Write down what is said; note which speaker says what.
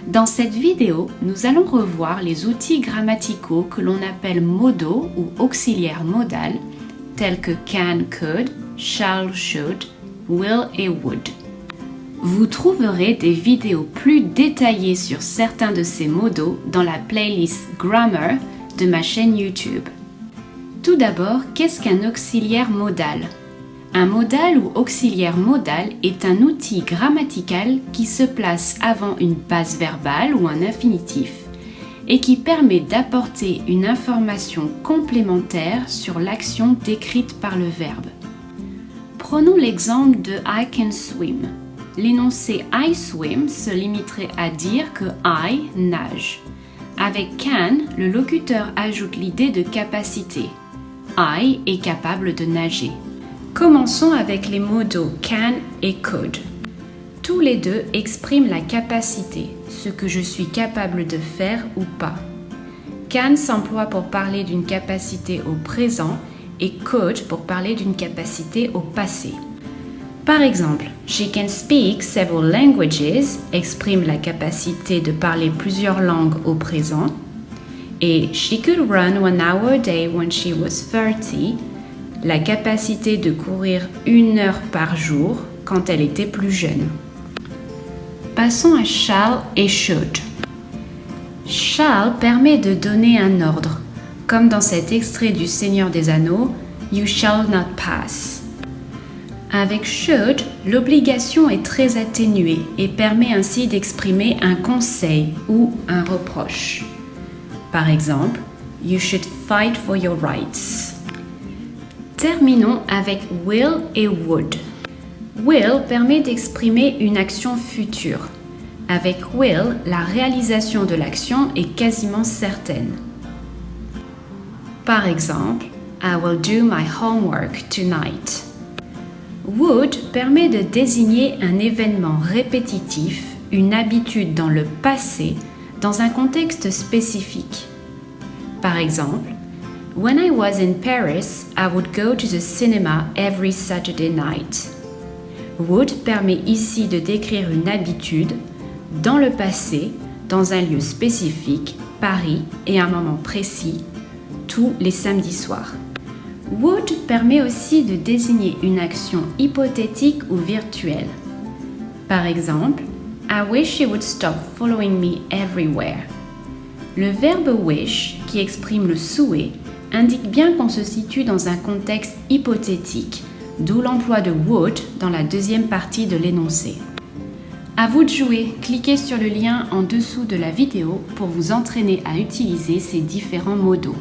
Speaker 1: Dans cette vidéo, nous allons revoir les outils grammaticaux que l'on appelle modaux ou auxiliaires modal, tels que can, could, shall, should, will et would. Vous trouverez des vidéos plus détaillées sur certains de ces modaux dans la playlist Grammar de ma chaîne YouTube. Tout d'abord, qu'est-ce qu'un auxiliaire modal ? Un modal ou auxiliaire modal est un outil grammatical qui se place avant une base verbale ou un infinitif et qui permet d'apporter une information complémentaire sur l'action décrite par le verbe. Prenons l'exemple de I can swim. L'énoncé I swim se limiterait à dire que I nage. Avec can, le locuteur ajoute l'idée de capacité. I est capable de nager. Commençons avec les modaux can et could. Tous les deux expriment la capacité, ce que je suis capable de faire ou pas. Can s'emploie pour parler d'une capacité au présent et could pour parler d'une capacité au passé. Par exemple, she can speak several languages exprime la capacité de parler plusieurs langues au présent et she could run 1 hour a day when she was 30 la capacité de courir 1 heure par jour quand elle était plus jeune. Passons à shall et should. Shall permet de donner un ordre, comme dans cet extrait du Seigneur des Anneaux, You shall not pass. Avec should, l'obligation est très atténuée et permet ainsi d'exprimer un conseil ou un reproche. Par exemple, You should fight for your rights. Terminons avec will et would. Will permet d'exprimer une action future. Avec will, la réalisation de l'action est quasiment certaine. Par exemple, I will do my homework tonight. Would permet de désigner un événement répétitif, une habitude dans le passé, dans un contexte spécifique. Par exemple, When I was in Paris, I would go to the cinema every Saturday night. Would permet ici de décrire une habitude dans le passé, dans un lieu spécifique, Paris, et un moment précis, tous les samedis soirs. Would permet aussi de désigner une action hypothétique ou virtuelle. Par exemple, I wish you would stop following me everywhere. Le verbe wish, qui exprime le souhait, indique bien qu'on se situe dans un contexte hypothétique, d'où l'emploi de would dans la deuxième partie de l'énoncé. À vous de jouer, cliquez sur le lien en dessous de la vidéo pour vous entraîner à utiliser ces différents modaux.